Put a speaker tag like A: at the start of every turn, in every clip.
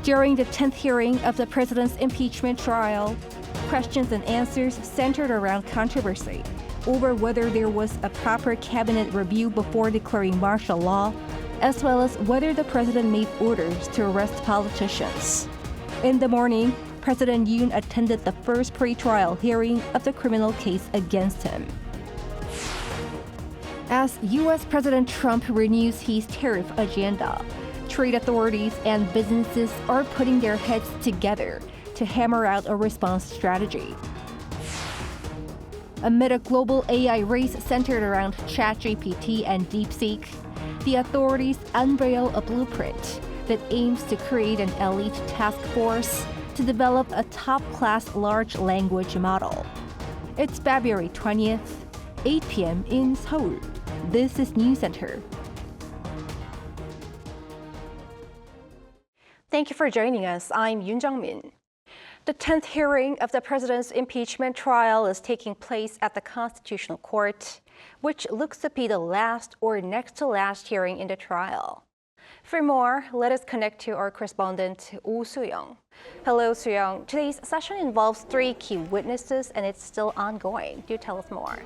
A: During the 10th hearing of the president's impeachment trial, questions and answers centered around controversy over whether there was a proper cabinet review before declaring martial law, as well as whether the president made orders to arrest politicians. In the morning, President Yoon attended the first pre-trial hearing of the criminal case against him. As U.S. President Trump renews his tariff agenda, trade authorities and businesses are putting their heads together to hammer out a response strategy. Amid a global AI race centered around ChatGPT and DeepSeek, the authorities unveil a blueprint that aims to create an elite task force to develop a top-class large language model. It's February 20th, 8 p.m. in Seoul. This is Newscenter.
B: Thank you for joining us. I'm Yoon Min. The 10th hearing of the president's impeachment trial is taking place at the Constitutional Court, which looks to be the last or next to last hearing in the trial. For more, let us connect to our correspondent, Oh Soo-young. Hello, Soo-young. Today's session involves 3 key witnesses and it's still ongoing. Do tell us more.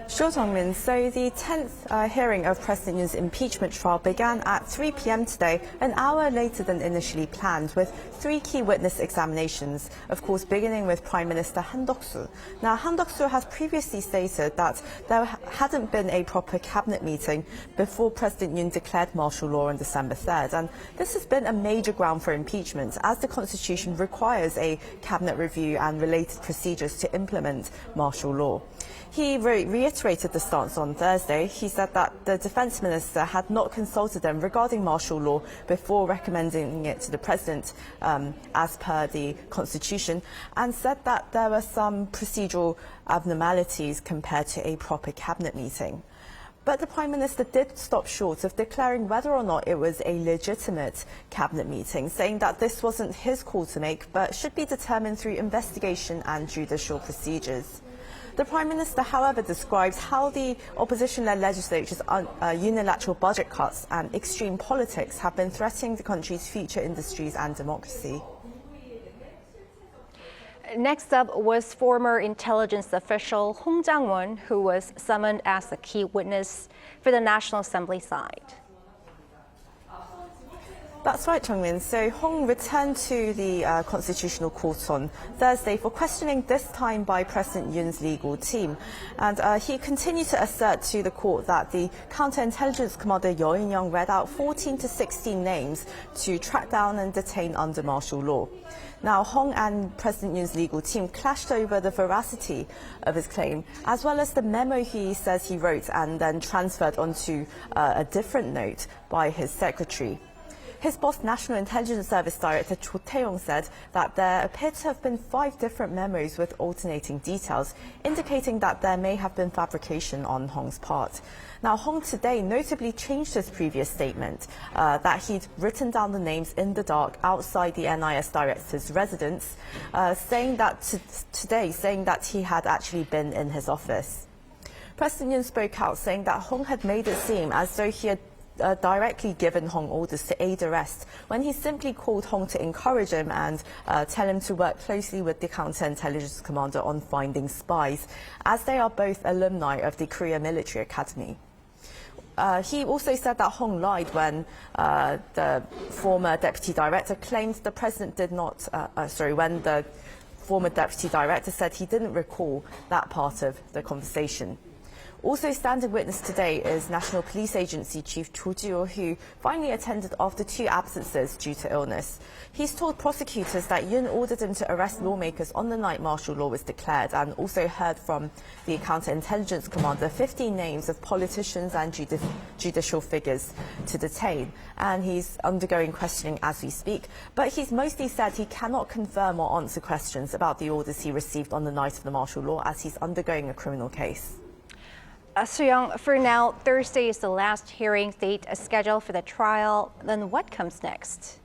C: Sure, Jong-min. So the 10th hearing of President Yoon's impeachment trial began at 3 p.m. today, an hour later than initially planned, with 3 key witness examinations, of course beginning with Prime Minister Han Duck-soo. Now, Han Duck-soo has previously stated that there hadn't been a proper cabinet meeting before President Yoon declared martial law on December 3rd, and this has been a major ground for impeachment, as the Constitution requires a cabinet review and related procedures to implement martial law. He reiterated the stance on Thursday. He said that the defense minister had not consulted them regarding martial law before recommending it to the president, as per the constitution, and said that there were some procedural abnormalities compared to a proper cabinet meeting. But the Prime Minister did stop short of declaring whether or not it was a legitimate cabinet meeting, saying that this wasn't his call to make, but should be determined through investigation and judicial procedures. The Prime Minister, however, describes how the opposition-led legislature's unilateral budget cuts and extreme politics have been threatening the country's future industries and democracy.
B: Next up was former intelligence official Hong Jang-won, who was summoned as a key witness for the National Assembly side.
C: That's right, Chung-min. So Hong returned to the Constitutional Court on Thursday for questioning, this time by President Yoon's legal team. And he continued to assert to the court that the counterintelligence commander Arirang read out 14 to 16 names to track down and detain under martial law. Now, Hong and President Yoon's legal team clashed over the veracity of his claim, as well as the memo he says he wrote and then transferred onto a different note by his secretary. His boss, National Intelligence Service Director Cho Tae-yong, said that there appeared to have been 5 different memos with alternating details, indicating that there may have been fabrication on Hong's part. Now, Hong today notably changed his previous statement that he'd written down the names in the dark outside the NIS director's residence, saying that he had actually been in his office. President Yoon spoke out, saying that Hong had made it seem as though he had directly given Hong orders to aid arrest, when he simply called Hong to encourage him and tell him to work closely with the counterintelligence commander on finding spies, as they are both alumni of the Korea Military Academy. He also said that Hong lied when the former deputy director claimed the president did not, when the former deputy director said he didn't recall that part of the conversation. Also standing witness today is National Police Agency Chief Cho Ji-woo, who finally attended after 2 absences due to illness. He's told prosecutors that Yoon ordered him to arrest lawmakers on the night martial law was declared, and also heard from the counterintelligence commander 15 names of politicians and judicial figures to detain. And he's undergoing questioning as we speak, but he's mostly said he cannot confirm or answer questions about the orders he received on the night of the martial law, as he's undergoing a criminal case.
B: Soo-young, for now, Thursday is the last hearing date scheduled for the trial. Then what comes next?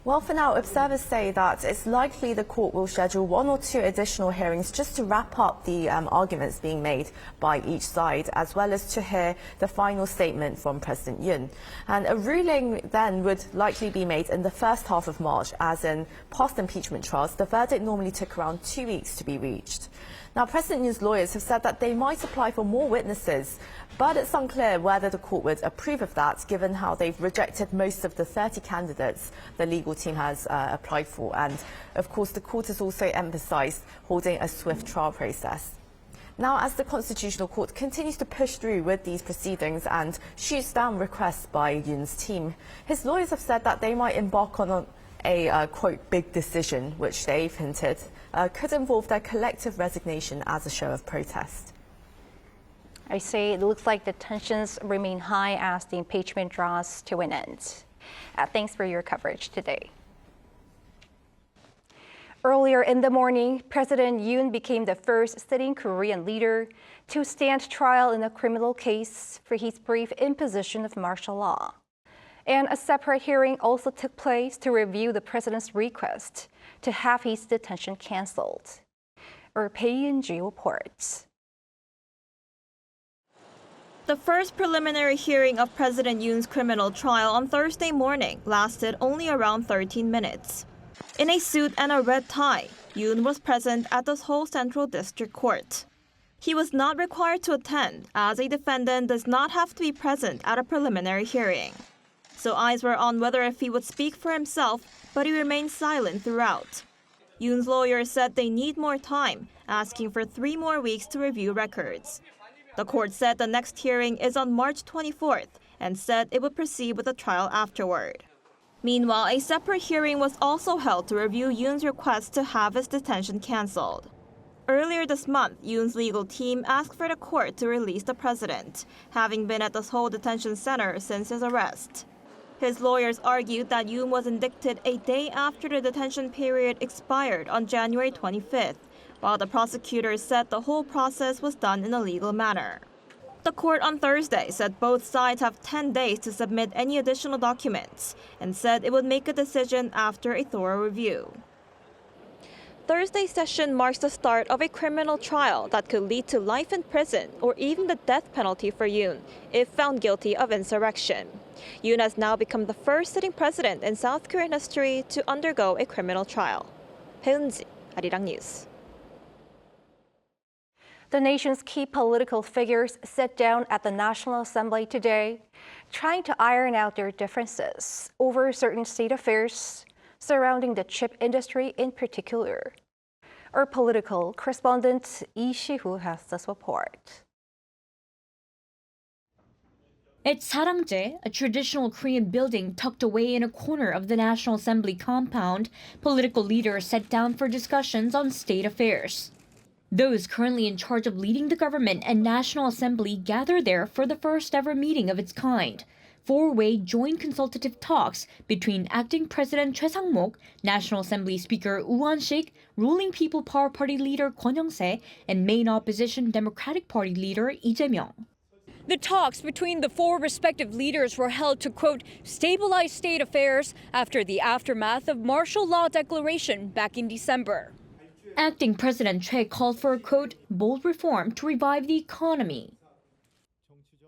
C: Well, for now, observers say that it's likely the court will schedule 1 or 2 additional hearings just to wrap up the arguments being made by each side, as well as to hear the final statement from President Yoon. And a ruling then would likely be made in the first half of March, as in past impeachment trials, the verdict normally took around 2 weeks to be reached. Now, President Yoon's lawyers have said that they might apply for more witnesses, but it's unclear whether the court would approve of that, given how they've rejected most of the 30 candidates the legal team has applied for. And, of course, the court has also emphasised holding a swift trial process. Now, as the Constitutional Court continues to push through with these proceedings and shoots down requests by Yoon's team, his lawyers have said that they might embark on a, quote, big decision, which they've hinted could involve their collective resignation as a show of protest.
B: I say it looks like the tensions remain high as the impeachment draws to an end. Thanks for your coverage today. Earlier in the morning, President Yoon became the first sitting Korean leader to stand trial in a criminal case for his brief imposition of martial law. And a separate hearing also took place to review the president's request to have his detention canceled. Our Pei-Yun-ji reports.
D: The first preliminary hearing of President Yoon's criminal trial on Thursday morning lasted only around 13 minutes. In a suit and a red tie, Yoon was present at the Seoul Central District Court. He was not required to attend, as a defendant does not have to be present at a preliminary hearing. So eyes were on whether if he would speak for himself, but he remained silent throughout. Yoon's lawyers said they need more time, asking for 3 more weeks to review records. The court said the next hearing is on March 24th and said it would proceed with the trial afterward. Meanwhile, a separate hearing was also held to review Yoon's request to have his detention canceled. Earlier this month, Yoon's legal team asked for the court to release the president, having been at the Seoul Detention Center since his arrest. His lawyers argued that Yoon was indicted a day after the detention period expired on January 25th, while the prosecutors said the whole process was done in a legal manner. The court on Thursday said both sides have 10 days to submit any additional documents and said it would make a decision after a thorough review. Thursday's session marks the start of a criminal trial that could lead to life in prison or even the death penalty for Yoon if found guilty of insurrection. Yoon has now become the first sitting president in South Korean history to undergo a criminal trial. Pei-Yun-ji, Arirang News.
B: The nation's key political figures sat down at the National Assembly today, trying to iron out their differences over certain state affairs surrounding the chip industry in particular. Our political correspondent Lee Si-hoo has this report.
E: At Sarangje, a traditional Korean building tucked away in a corner of the National Assembly compound, political leaders sat down for discussions on state affairs. Those currently in charge of leading the government and National Assembly gathered there for the first ever meeting of its kind. 4-way joint consultative talks between acting President Choi Sang-mok, National Assembly Speaker Woo Won-sik, ruling People Power Party leader Kwon Young-se, and main opposition Democratic Party leader Lee Jae-myung.
F: The talks between the 4 respective leaders were held to, quote, stabilize state affairs after the aftermath of martial law declaration back in December.
E: Acting President Choi called for a, quote, bold reform to revive the economy.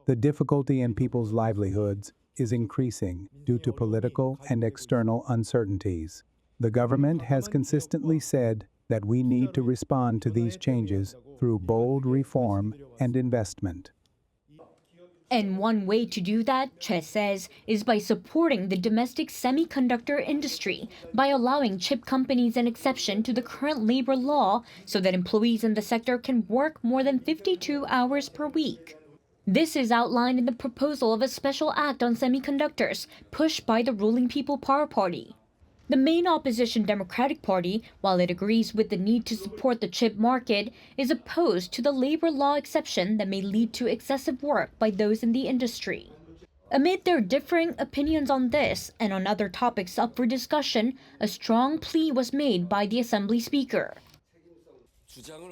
G: The difficulty in people's livelihoods is increasing due to political and external uncertainties. The government has consistently said that we need to respond to these changes through bold reform and investment.
E: And one way to do that, Choi says, is by supporting the domestic semiconductor industry by allowing chip companies an exception to the current labor law so that employees in the sector can work more than 52 hours per week. This is outlined in the proposal of a special act on semiconductors pushed by the ruling People Power Party. The main opposition Democratic Party, while it agrees with the need to support the chip market, is opposed to the labor law exception that may lead to excessive work by those in the industry. Amid their differing opinions on this and on other topics up for discussion, a strong plea was made by the Assembly Speaker.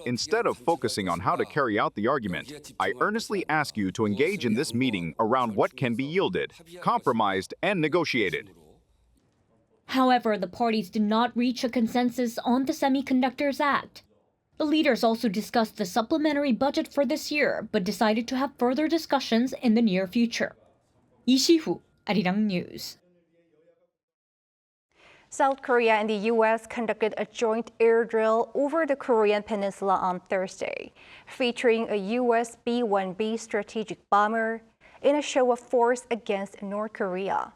H: Instead of focusing on how to carry out the argument, I earnestly ask you to engage in this meeting around what can be yielded, compromised, and negotiated.
E: However, the parties did not reach a consensus on the Semiconductors Act. The leaders also discussed the supplementary budget for this year, but decided to have further discussions in the near future. 이시후, Arirang News.
B: South Korea and the U.S. conducted a joint air drill over the Korean peninsula on Thursday, featuring a U.S. B-1B strategic bomber in a show of force against North Korea.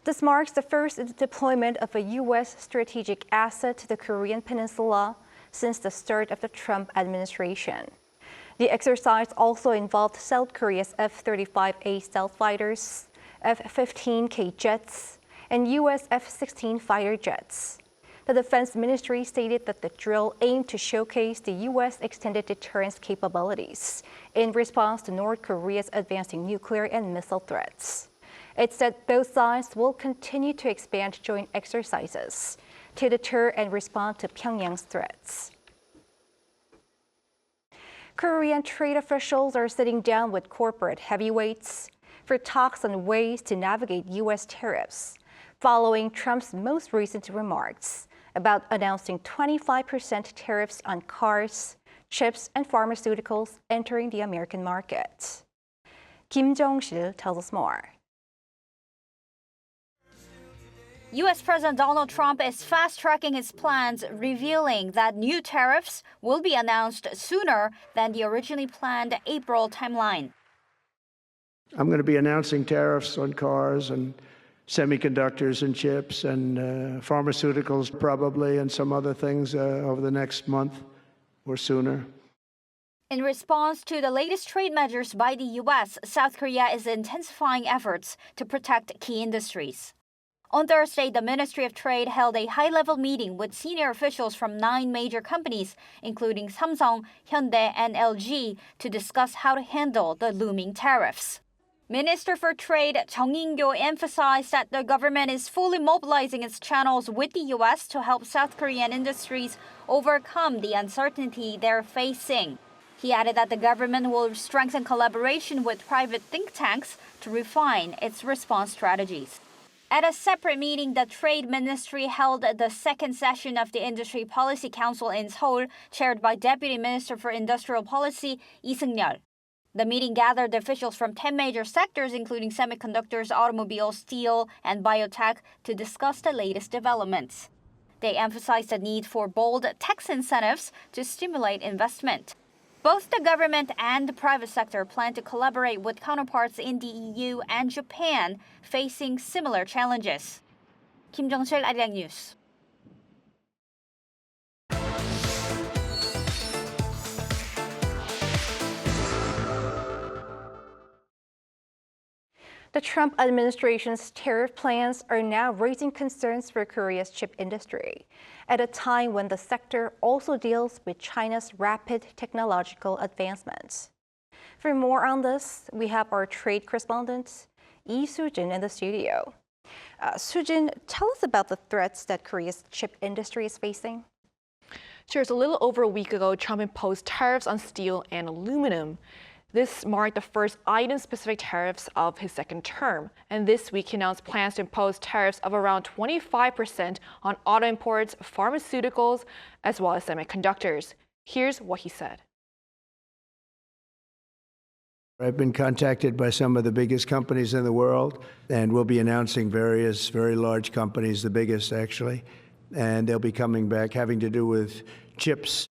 B: This marks the first deployment of a U.S. strategic asset to the Korean peninsula since the start of the Trump administration. The exercise also involved South Korea's F-35A stealth fighters, F-15K jets, and U.S. F-16 fighter jets. The Defense Ministry stated that the drill aimed to showcase the U.S. extended deterrence capabilities in response to North Korea's advancing nuclear and missile threats. It said both sides will continue to expand joint exercises to deter and respond to Pyongyang's threats. Korean trade officials are sitting down with corporate heavyweights for talks on ways to navigate U.S. tariffs, following Trump's most recent remarks about announcing 25% tariffs on cars, chips, and pharmaceuticals entering the American market. Kim Jong-sil tells us more.
I: U.S. President Donald Trump is fast-tracking his plans, revealing that new tariffs will be announced sooner than the originally planned April timeline.
J: I'm going to be announcing tariffs on cars and semiconductors and chips and pharmaceuticals probably, and some other things over the next month or sooner.
I: In response to the latest trade measures by the U.S., South Korea is intensifying efforts to protect key industries. On Thursday, the Ministry of Trade held a high-level meeting with senior officials from 9 major companies, including Samsung, Hyundai, and LG, to discuss how to handle the looming tariffs. Minister for Trade Chung In-kyo emphasized that the government is fully mobilizing its channels with the U.S. to help South Korean industries overcome the uncertainty they're facing. He added that the government will strengthen collaboration with private think tanks to refine its response strategies. At a separate meeting, the Trade Ministry held the second session of the Industry Policy Council in Seoul, chaired by Deputy Minister for Industrial Policy Lee Seung-yeol. The meeting gathered officials from 10 major sectors, including semiconductors, automobiles, steel, and biotech, to discuss the latest developments. They emphasized the need for bold tax incentives to stimulate investment. Both the government and the private sector plan to collaborate with counterparts in the EU and Japan facing similar challenges. Kim Jong-sil, Arirang News.
B: The Trump administration's tariff plans are now raising concerns for Korea's chip industry, at a time when the sector also deals with China's rapid technological advancements. For more on this, we have our trade correspondent, Lee Soo-jin, in the studio. Soo-jin, tell us about the threats that Korea's chip industry is facing.
K: Sure, so a little over a week ago, Trump imposed tariffs on steel and aluminum. This marked the first item-specific tariffs of his second term. And this week, he announced plans to impose tariffs of around 25% on auto imports, pharmaceuticals, as well as semiconductors. Here's what he said.
J: I've been contacted by some of the biggest companies in the world, and we'll be announcing various very large companies, the biggest actually, and they'll be coming back having to do with chips.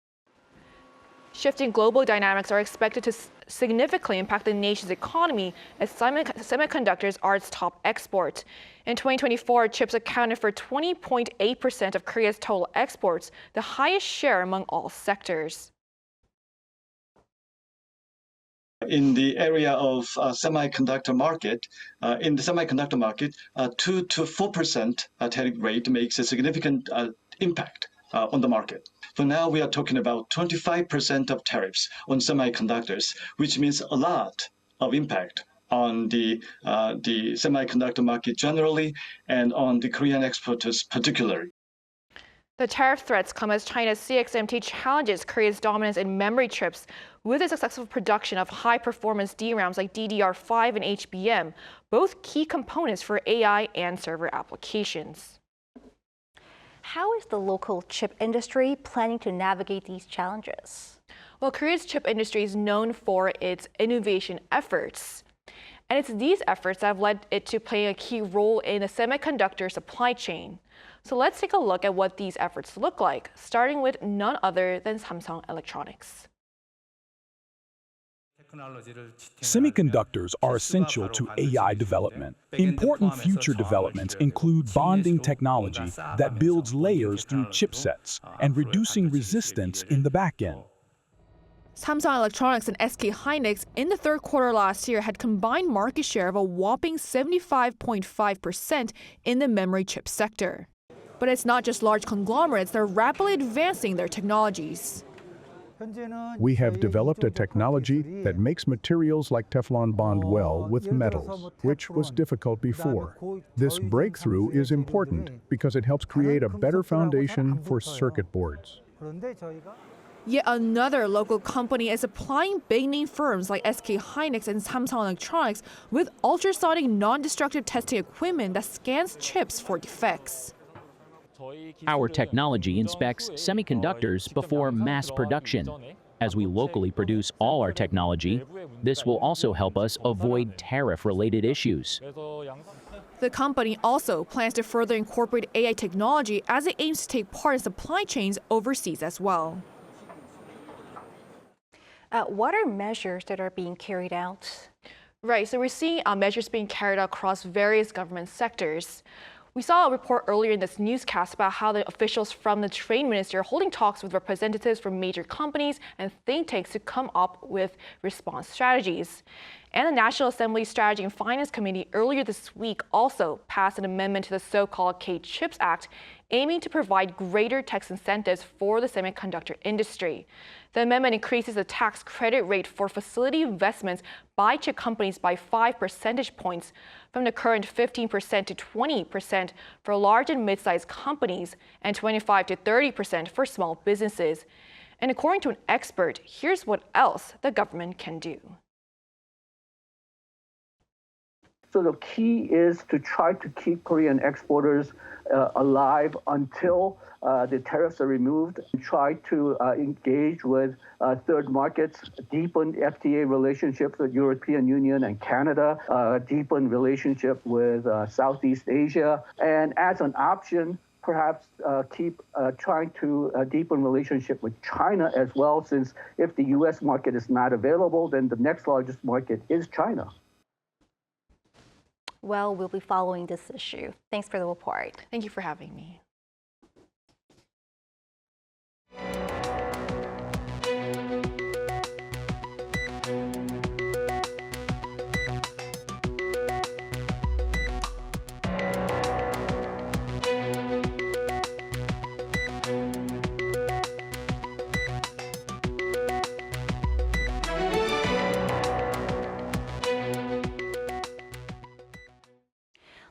K: Shifting global dynamics are expected to significantly impact the nation's economy, as semiconductors are its top export. In 2024, chips accounted for 20.8% of Korea's total exports, the highest share among all sectors.
L: In the area of semiconductor market, 2 to 4% tariff rate makes a significant impact on the market. For now, we are talking about 25% of tariffs on semiconductors, which means a lot of impact on the semiconductor market generally and on the Korean exporters particularly.
K: The tariff threats come as China's CXMT challenges Korea's dominance in memory chips with the successful production of high-performance DRAMs like DDR5 and HBM, both key components for AI and server applications.
B: How is the local chip industry planning to navigate these challenges?
K: Well, Korea's chip industry is known for its innovation efforts. And it's these efforts that have led it to play a key role in the semiconductor supply chain. So let's take a look at what these efforts look like, starting with none other than Samsung Electronics.
M: Semiconductors are essential to AI development. Important future developments include bonding technology that builds layers through chipsets and reducing resistance in the back end.
K: Samsung Electronics and SK Hynix in the third quarter last year had combined market share of a whopping 75.5% in the memory chip sector. But it's not just large conglomerates that are rapidly advancing their technologies.
M: We have developed a technology that makes materials like Teflon bond well with metals, which was difficult before. This breakthrough is important because it helps create a better foundation for circuit boards.
K: Yet another local company is supplying big-name firms like SK Hynix and Samsung Electronics with ultrasonic non-destructive testing equipment that scans chips for defects.
N: Our technology inspects semiconductors before mass production. As we locally produce all our technology, this will also help us avoid tariff-related issues.
K: The company also plans to further incorporate AI technology as it aims to take part in supply chains overseas as well.
B: What are measures that are being carried out?
K: Right, so we're seeing measures being carried out across various government sectors. We saw a report earlier in this newscast about how the officials from the Trade Ministry are holding talks with representatives from major companies and think tanks to come up with response strategies. And the Nat'l Assembly Strategy and Finance Committee earlier this week also passed an amendment to the so-called K-CHIPS Act, aiming to provide greater tax incentives for the semiconductor industry. The amendment increases the tax credit rate for facility investments by chip companies by 5 percentage points, from the current 15% to 20% for large and mid-sized companies and 25 to 30% for small businesses. And according to an expert, here's what else the government can do.
O: So the key is to try to keep Korean exporters alive until the tariffs are removed, and try to engage with third markets, deepen FTA relationships with European Union and Canada, deepen relationship with Southeast Asia, and as an option, perhaps keep trying to deepen relationship with China as well, since if the U.S. market is not available, then the next largest market is China.
B: Well, we'll be following this issue. Thanks for the report.
K: Thank you for having me.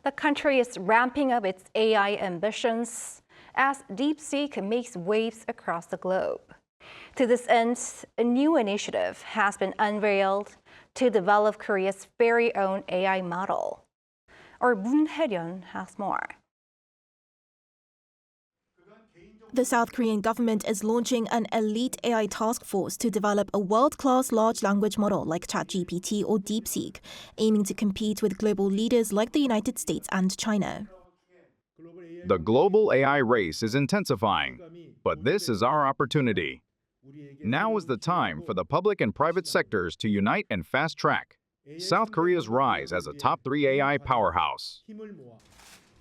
B: The country is ramping up its AI ambitions as DeepSeek makes waves across the globe. To this end, a new initiative has been unveiled to develop Korea's very own AI model. Our Moon Hae-ryun has more.
P: The South Korean government is launching an elite AI task force to develop a world-class large language model like ChatGPT or DeepSeek, aiming to compete with global leaders like the United States and China.
H: The global AI race is intensifying, but this is our opportunity. Now is the time for the public and private sectors to unite and fast-track South Korea's rise as a top 3 AI powerhouse.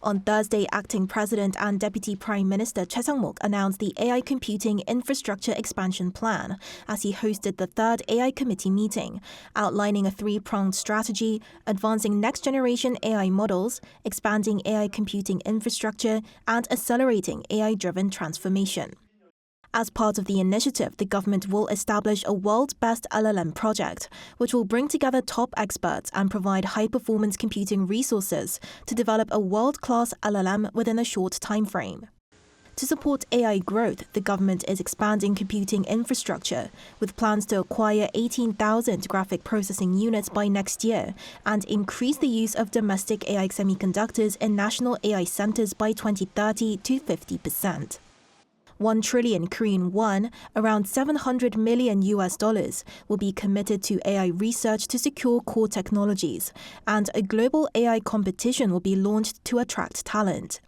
P: On Thursday, Acting President and Deputy Prime Minister Choi Sang-mok announced the AI Computing Infrastructure Expansion Plan as he hosted the third AI Committee meeting, outlining a 3-pronged strategy, advancing next-generation AI models, expanding AI computing infrastructure, and accelerating AI-driven transformation. As part of the initiative, the government will establish a world's best LLM project, which will bring together top experts and provide high-performance computing resources to develop a world-class LLM within a short time frame. To support AI growth, the government is expanding computing infrastructure, with plans to acquire 18,000 graphic processing units by next year and increase the use of domestic AI semiconductors in national AI centers by 2030 to 50%. 1 trillion Korean won, around $700 million will be committed to AI research to secure core technologies, and a global AI competition will be launched to attract talent.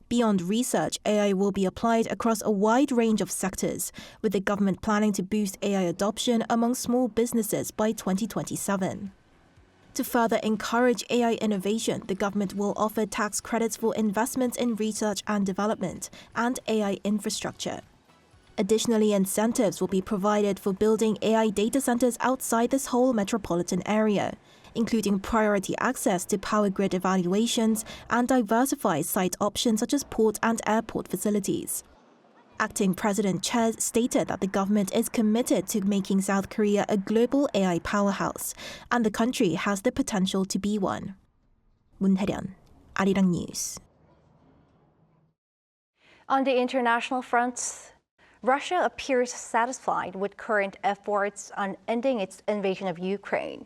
P: Beyond research, AI will be applied across a wide range of sectors, with the government planning to boost AI adoption among small businesses by 2027. To further encourage AI innovation, the government will offer tax credits for investments in research and development and AI infrastructure. Additionally, incentives will be provided for building AI data centers outside the Seoul metropolitan area, including priority access to power grid evaluations and diversified site options such as port and airport facilities. Acting President Choi stated that the government is committed to making South Korea a global AI powerhouse, and the country has the potential to be one. 문혜련, Arirang News.
B: On the international front, Russia appears satisfied with current efforts on ending its invasion of Ukraine,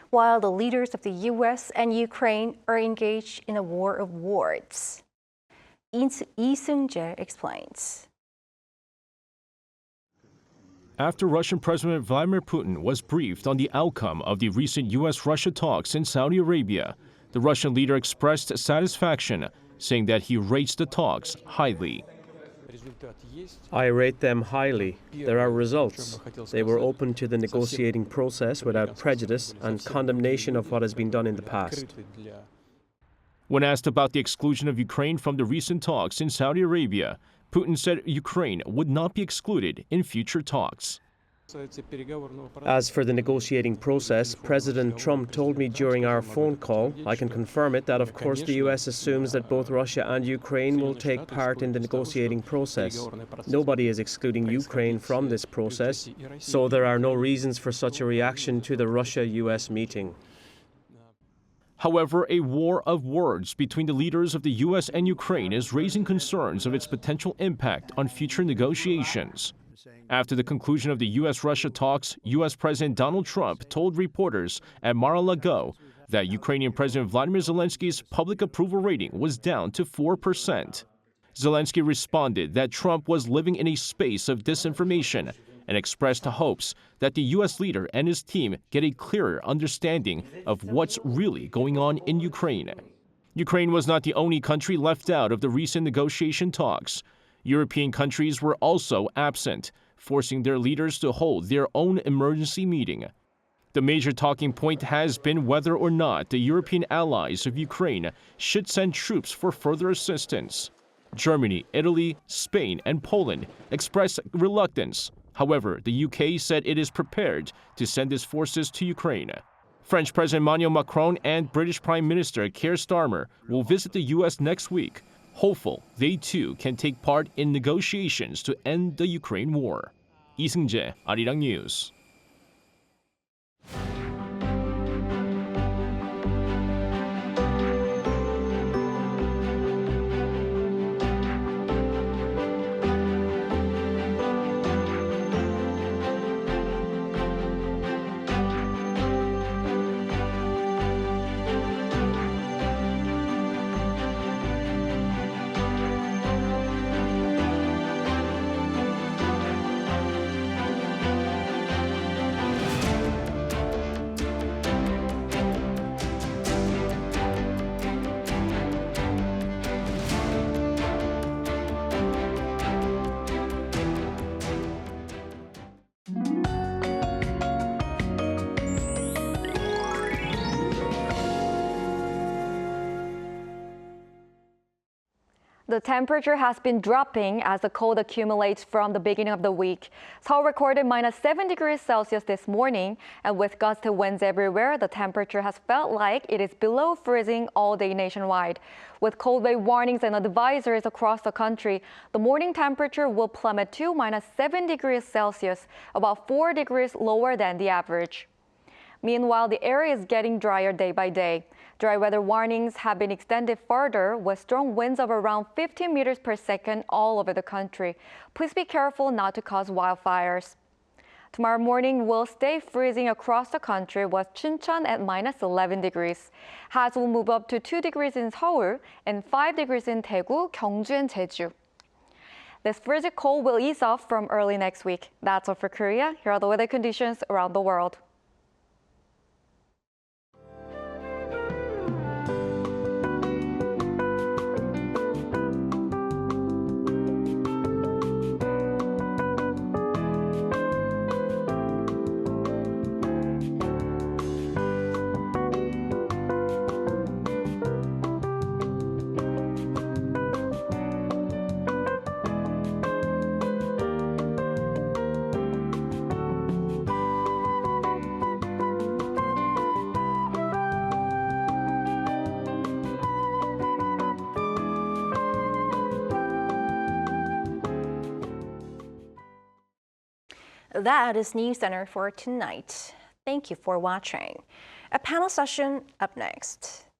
B: while the leaders of the U.S. and Ukraine are engaged in a war of words. Lee Seung-jae explains.
Q: After Russian President Vladimir Putin was briefed on the outcome of the recent U.S. Russia talks in Saudi Arabia, the Russian leader expressed satisfaction, saying that he rates the talks highly.
R: I rate them highly. There are results. They were open to the negotiating process without prejudice and condemnation of what has been done in the past.
Q: When asked about the exclusion of Ukraine from the recent talks in Saudi Arabia, Putin said Ukraine would not be excluded in future talks.
R: As for the negotiating process, President Trump told me during our phone call, I can confirm it, that of course the U.S. assumes that both Russia and Ukraine will take part in the negotiating process. Nobody is excluding Ukraine from this process, so there are no reasons for such a reaction to the Russia-U.S. meeting.
Q: However, a war of words between the leaders of the U.S. and Ukraine is raising concerns of its potential impact on future negotiations. After the conclusion of the U.S. Russia talks, U.S. President Donald Trump told reporters at Mar-a-Lago that Ukrainian President Vladimir Zelensky's public approval rating was down to 4%. Zelensky responded that Trump was living in a space of disinformation and expressed hopes that the U.S. leader and his team get a clearer understanding of what's really going on in Ukraine. Ukraine was not the only country left out of the recent negotiation talks. European countries were also absent, forcing their leaders to hold their own emergency meeting. The major talking point has been whether or not the European allies of Ukraine should send troops for further assistance. Germany, Italy, Spain, and Poland expressed reluctance. However, the UK said it is prepared to send its forces to Ukraine. French President Emmanuel Macron and British Prime Minister Keir Starmer will visit the U.S. next week, hopeful they too can take part in negotiations to end the Ukraine war. Lee Seung-jae, Arirang News.
S: The temperature has been dropping as the cold accumulates from the beginning of the week. Seoul recorded -7 degrees Celsius this morning, and with gusty winds everywhere, the temperature has felt like it is below freezing all day nationwide. With cold wave warnings and advisories across the country, the morning temperature will plummet to -7 degrees Celsius, about 4 degrees lower than the average. Meanwhile, the area is getting drier day by day. Dry weather warnings have been extended further with strong winds of around 15 meters per second all over the country. Please be careful not to cause wildfires. Tomorrow morning will stay freezing across the country with Chuncheon at minus 11 degrees. Highs will move up to 2 degrees in Seoul and 5 degrees in Daegu, Gyeongju, and Jeju. This frigid cold will ease off from early next week. That's all for Korea. Here are the weather conditions around the world.
B: That is Newscenter for tonight. Thank you for watching. A panel session up next.